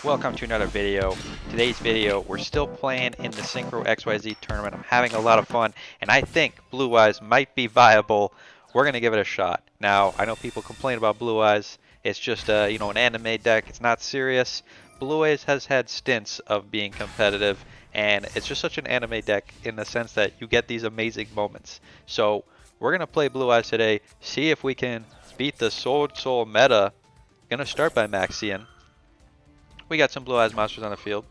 Welcome to another video. Today's video, we're still playing in the Synchro XYZ tournament. I'm having a lot of fun, and I think Blue Eyes might be viable. We're going to give it a shot. Now, I know people complain about Blue Eyes. It's just, an anime deck. It's not serious. Blue Eyes has had stints of being competitive, and it's just such an anime deck in the sense that you get these amazing moments. So, we're going to play Blue Eyes today, see if we can beat the Sword Soul meta. Going to start by Maxian. We got some Blue Eyes monsters on the field.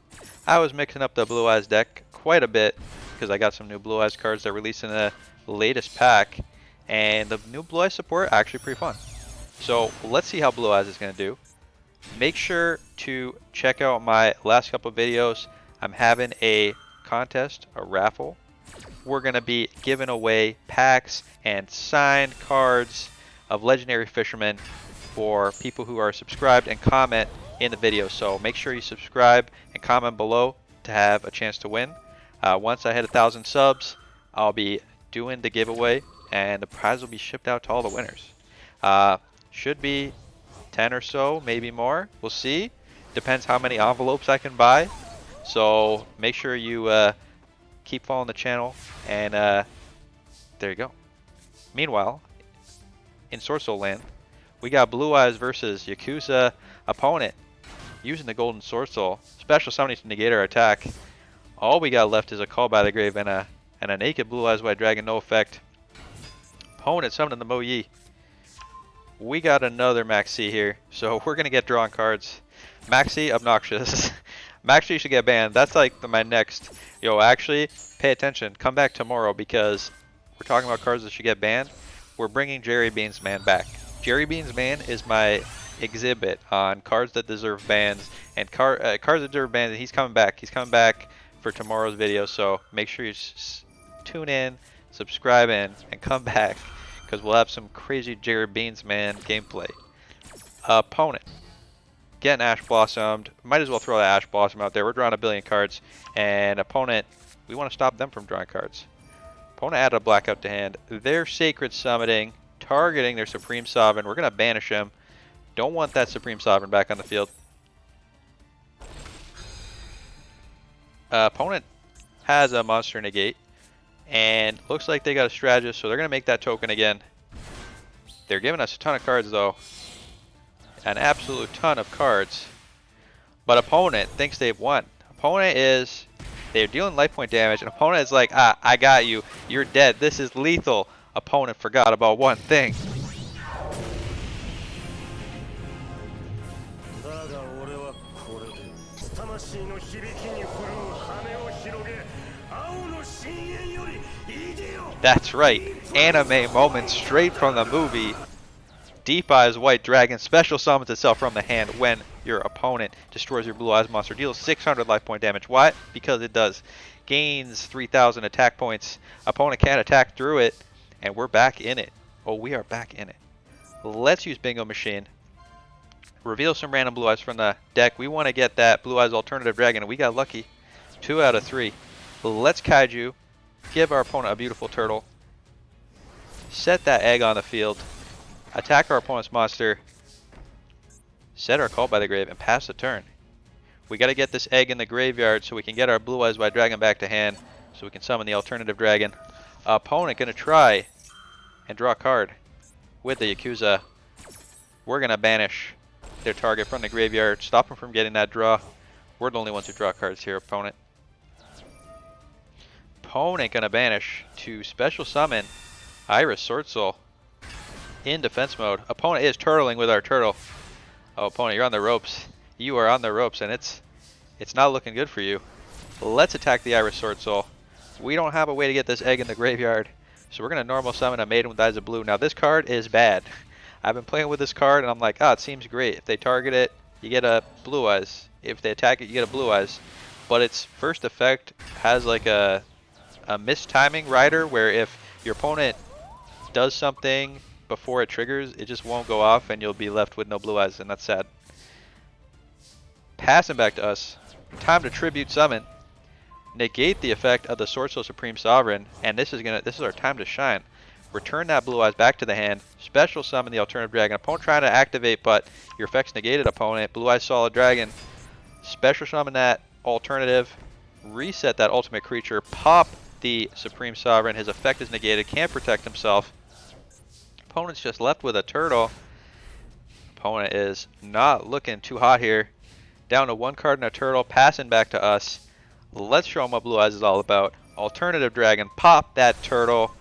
I was mixing up the Blue Eyes deck quite a bit because I got some new Blue Eyes cards that released in the latest pack, and the new Blue Eyes support actually pretty fun. So let's see how Blue Eyes is going to do. Make sure to check out my last couple of videos. I'm having a contest, a raffle. We're going to be giving away packs and signed cards of Legendary Fisherman for people who are subscribed and comment in the video. So make sure you subscribe and comment below to have a chance to win. Once I hit 1,000 subs, I'll be doing the giveaway and the prize will be shipped out to all the winners. Should be 10 or so, maybe more. We'll see. Depends how many envelopes I can buy. So make sure you keep following the channel, and there you go. Meanwhile, in Sword Soul Land, we got Blue Eyes versus Yakuza opponent. Using the Golden Sword Soul, special summoning to negate our attack. All we got left is a Call by the Grave and a naked Blue Eyes White Dragon, no effect. Opponent summoning the Mo Yi. We got another Maxi here, so we're gonna get drawn cards. Maxi obnoxious. Maxi should get banned. That's like my next. Yo, actually, pay attention. Come back tomorrow because we're talking about cards that should get banned. We're bringing Jerry Beans Man back. Jerry Beans Man is my exhibit on cards that deserve bans, and cards that deserve bans, and he's coming back. He's coming back for tomorrow's video, so make sure you tune in, subscribe in, and come back because we'll have some crazy Jerry Beans Man gameplay. Opponent getting Ash Blossomed. Might as well throw that Ash Blossom out there. We're drawing a billion cards, and opponent, we want to stop them from drawing cards. Opponent added a blackout to hand. They're Sacred Summoning, targeting their Supreme Sovereign. We're going to banish him. Don't want that Supreme Sovereign back on the field. Opponent has a monster negate, and looks like they got a strategist, so they're going to make that token again. They're giving us a ton of cards, though. An absolute ton of cards. But opponent thinks they've won. Opponent is, they're dealing life point damage, and opponent is like, I got you. You're dead. This is lethal. Opponent forgot about one thing. That's right, anime moment straight from the movie. Deep Eyes White Dragon special summons itself from the hand when your opponent destroys your Blue Eyes monster. Deals 600 life point damage. Why? Because it does. Gains 3,000 attack points. Opponent can't attack through it, and we're back in it. Oh, we are back in it. Let's use Bingo Machine. Reveal some random Blue Eyes from the deck. We want to get that Blue Eyes Alternative Dragon, and we got lucky. 2 out of 3. Let's Kaiju. Give our opponent a beautiful turtle. Set that egg on the field. Attack our opponent's monster. Set our Call by the Grave and pass the turn. We got to get this egg in the graveyard so we can get our Blue Eyes White Dragon back to hand so we can summon the Alternative Dragon. Opponent going to try and draw a card with the Yakuza. We're going to banish their target from the graveyard. Stop them from getting that draw. We're the only ones who draw cards here, opponent. Opponent going to banish to special summon Iris Sword Soul in defense mode. Opponent is turtling with our turtle. Oh, opponent, you're on the ropes. You are on the ropes, and it's not looking good for you. Let's attack the Iris Sword Soul. We don't have a way to get this egg in the graveyard, so we're going to normal summon a Maiden with Eyes of Blue. Now, this card is bad. I've been playing with this card, and I'm like, it seems great. If they target it, you get a Blue Eyes. If they attack it, you get a Blue Eyes. But its first effect has like a mistiming rider where if your opponent does something before it triggers, it just won't go off and you'll be left with no Blue Eyes, and that's sad. Passing back to us. Time to tribute summon. Negate the effect of the Sword Soul Supreme Sovereign, and this is our time to shine. Return that Blue Eyes back to the hand. Special summon the Alternative Dragon. Opponent trying to activate, but your effect's negated, opponent. Blue Eyes Solid Dragon. special summon that alternative, reset that ultimate creature, pop the Supreme Sovereign. His effect is negated, can't protect himself. Opponent's just left with a turtle. Opponent is not looking too hot here. Down to 1 card and a turtle, passing back to us. Let's show him what Blue Eyes is all about. Alternative Dragon, pop that turtle,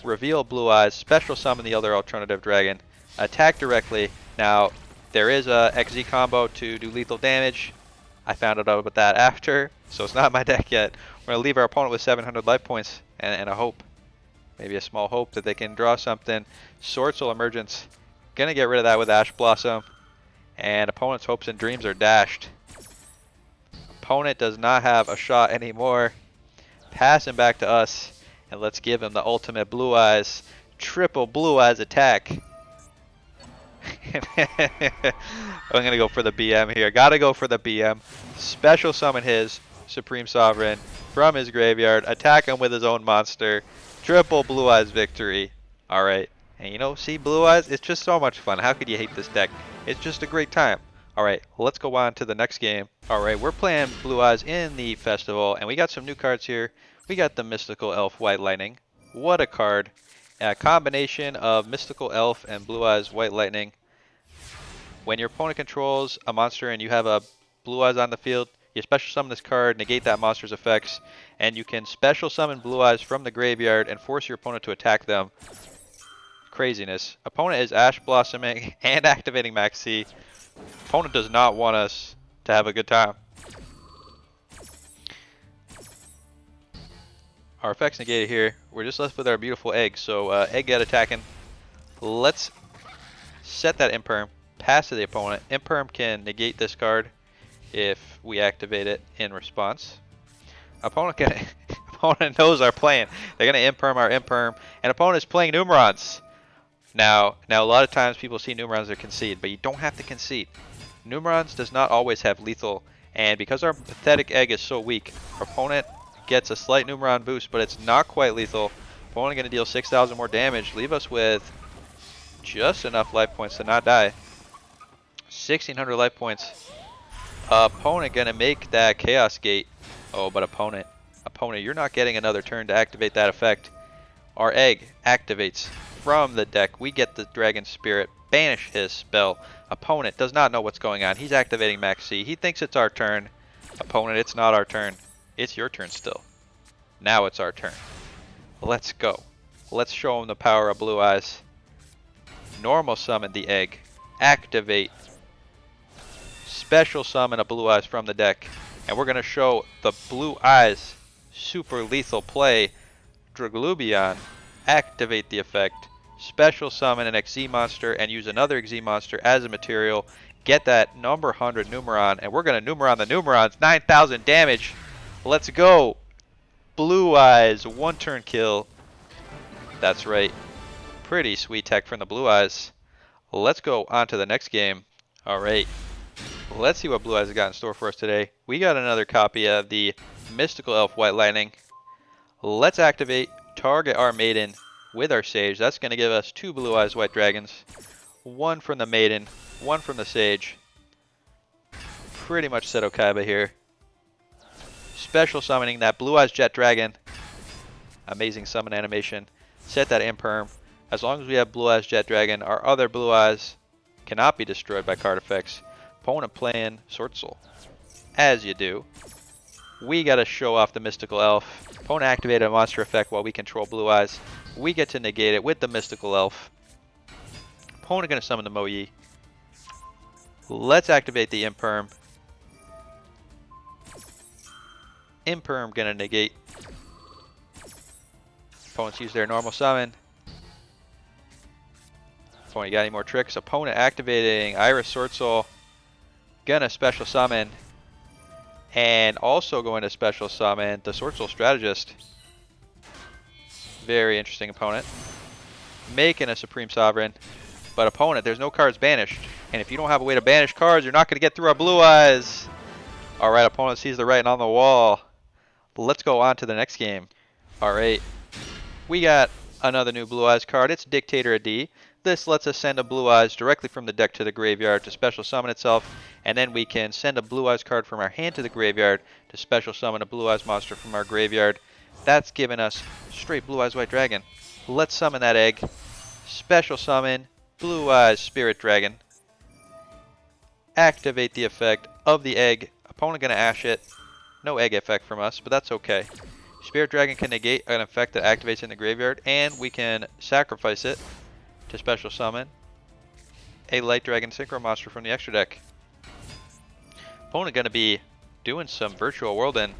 reveal Blue Eyes, special summon the other Alternative Dragon, attack directly. Now, there is a XZ combo to do lethal damage. I found out about that after, so it's not in my deck yet. We're going to leave our opponent with 700 life points and a hope. Maybe a small hope that they can draw something. Sword Soul Emergence. Going to get rid of that with Ash Blossom. And opponent's hopes and dreams are dashed. Opponent does not have a shot anymore. Passing back to us. And let's give him the ultimate Blue Eyes. Triple Blue Eyes attack. I'm going to go for the BM here. Got to go for the BM. Special summon his Supreme Sovereign from his graveyard. Attack him with his own monster. Triple Blue Eyes victory. Alright. And you know, see Blue Eyes? It's just so much fun. How could you hate this deck? It's just a great time. Alright, let's go on to the next game. Alright, we're playing Blue Eyes in the festival. And we got some new cards here. We got the Mystical Elf White Lightning. What a card. A combination of Mystical Elf and Blue Eyes White Lightning. When your opponent controls a monster and you have a Blue Eyes on the field, you special summon this card, negate that monster's effects, and you can special summon Blue Eyes from the graveyard and force your opponent to attack them. Craziness. Opponent is Ash Blossoming and activating Max C. Opponent does not want us to have a good time. Our effects negated here. We're just left with our beautiful egg, so egg get attacking. Let's set that Imperm. Pass to the opponent. Imperm can negate this card if we activate it in response. Opponent knows our plan. They're going to Imperm our Imperm, and opponent is playing Numerons. Now a lot of times people see Numerons that concede, but you don't have to concede. Numerons does not always have lethal, and because our pathetic egg is so weak, our opponent gets a slight Numeron boost, but it's not quite lethal. Opponent going to deal 6,000 more damage, leave us with just enough life points to not die. 1,600 life points. Opponent gonna make that Chaos Gate. Oh, but opponent, you're not getting another turn to activate that effect. Our egg activates from the deck. We get the Dragon Spirit, banish his spell. Opponent does not know what's going on. He's activating Max C. He thinks it's our turn. Opponent, it's not our turn. It's your turn still. Now it's our turn. Let's go. Let's show him the power of Blue Eyes. Normal summon the egg. Activate. Special summon a Blue Eyes from the deck. And we're going to show the Blue Eyes super lethal play. Draglubion. Activate the effect. Special summon an XZ monster and use another XZ monster as a material. Get that number 100 Numeron. And we're going to Numeron the Numerons. 9,000 damage. Let's go. Blue Eyes. 1 turn kill. That's right. Pretty sweet tech from the Blue Eyes. Let's go on to the next game. Alright. Let's see what Blue Eyes has got in store for us today. We got another copy of the Mystical Elf White Lightning. Let's activate, target our Maiden with our Sage. That's going to give us 2 Blue Eyes White Dragons. 1 from the Maiden, 1 from the Sage. Pretty much Seto Kaiba here. Special summoning that Blue Eyes Jet Dragon. Amazing summon animation. Set that Imperm. As long as we have Blue Eyes Jet Dragon, our other Blue Eyes cannot be destroyed by card effects. Opponent playing Sword Soul. As you do. We got to show off the Mystical Elf. Opponent activated a monster effect while we control Blue Eyes. We get to negate it with the Mystical Elf. Opponent going to summon the Moyi. Let's activate the Imperm. Imperm going to negate. Opponents use their normal summon. Opponent got any more tricks? Opponent activating Iris Sword Soul. Gonna special summon. And also going to special summon the Sword Soul Strategist. Very interesting opponent. Making a Supreme Sovereign. But opponent, there's no cards banished. And if you don't have a way to banish cards, you're not going to get through our Blue Eyes. Alright, opponent sees the writing on the wall. Let's go on to the next game. Alright. We got another new Blue Eyes card. It's Dictator of D. This lets us send a Blue Eyes directly from the deck to the graveyard to special summon itself, and then we can send a Blue Eyes card from our hand to the graveyard to special summon a Blue Eyes monster from our graveyard. That's given us straight Blue Eyes White Dragon. Let's summon that egg. Special summon Blue Eyes Spirit Dragon. Activate the effect of the egg. Opponent gonna ash it. No egg effect from us, but that's okay. Spirit Dragon can negate an effect that activates in the graveyard, and we can sacrifice it to special summon a Light Dragon Synchro monster from the extra deck. Opponent gonna be doing some Virtual Worlding.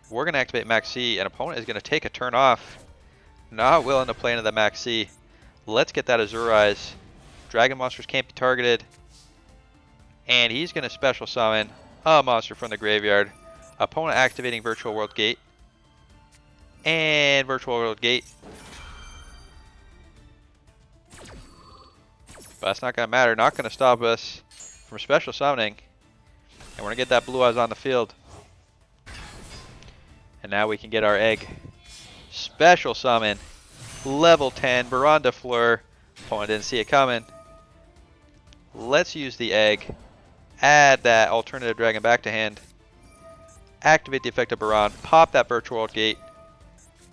We're gonna activate Max C, and opponent is gonna take a turn off. Not willing to play into the Max C. Let's get that Azure Eyes. Dragon monsters can't be targeted. And he's going to special summon a monster from the graveyard. Opponent activating Virtual World Gate. And Virtual World Gate. But that's not going to matter. Not going to stop us from special summoning. And we're going to get that Blue Eyes on the field. And now we can get our egg. Special summon. Level 10 Baron de Fleur. Opponent didn't see it coming. Let's use the egg. Add that alternative dragon back to hand. Activate the effect of Baron. Pop that Virtual World Gate.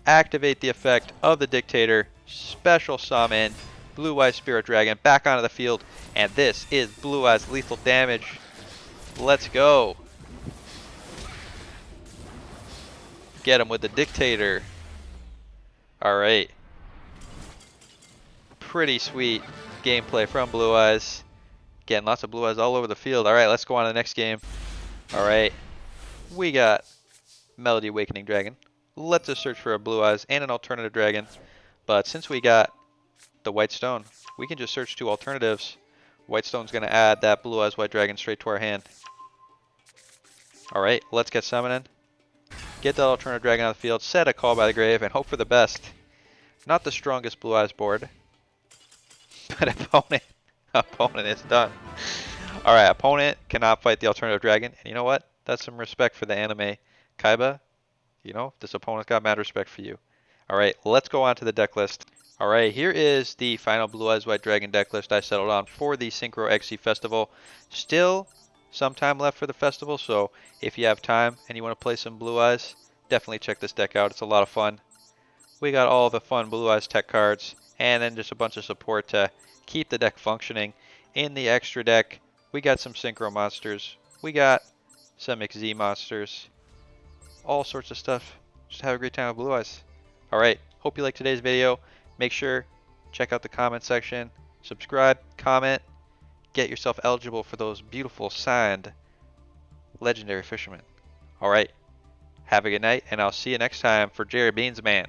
Activate the effect of the Dictator. Special summon Blue Eyes Spirit Dragon back onto the field. And this is Blue Eyes lethal damage. Let's go. Get him with the Dictator. Alright. Pretty sweet gameplay from Blue Eyes. Getting lots of Blue Eyes all over the field. Alright, let's go on to the next game. Alright. We got Melody Awakening Dragon. Let's just search for a Blue Eyes and an alternative dragon. But since we got the White Stone, we can just search two alternatives. White Stone's going to add that Blue Eyes White Dragon straight to our hand. Alright, let's get summoning. Get that alternative dragon on the field. Set a Call by the Grave and hope for the best. Not the strongest Blue Eyes board. But opponent is done. Alright, opponent cannot fight the alternative dragon. And you know what? That's some respect for the anime. Kaiba, you know, this opponent's got mad respect for you. Alright, let's go on to the deck list. Alright, here is the final Blue Eyes White Dragon deck list I settled on for the Synchro XYZ Festival. Still some time left for the festival, so if you have time and you want to play some Blue Eyes, definitely check this deck out. It's a lot of fun. We got all the fun Blue Eyes tech cards, and then just a bunch of support to keep the deck functioning. In the extra deck, we got some Synchro monsters. We got some XZ monsters. All sorts of stuff. Just have a great time with Blue Eyes. Alright, hope you liked today's video. Make sure, check out the comment section. Subscribe, comment. Get yourself eligible for those beautiful signed legendary fishermen. Alright, have a good night, and I'll see you next time for Jerry Beans Man.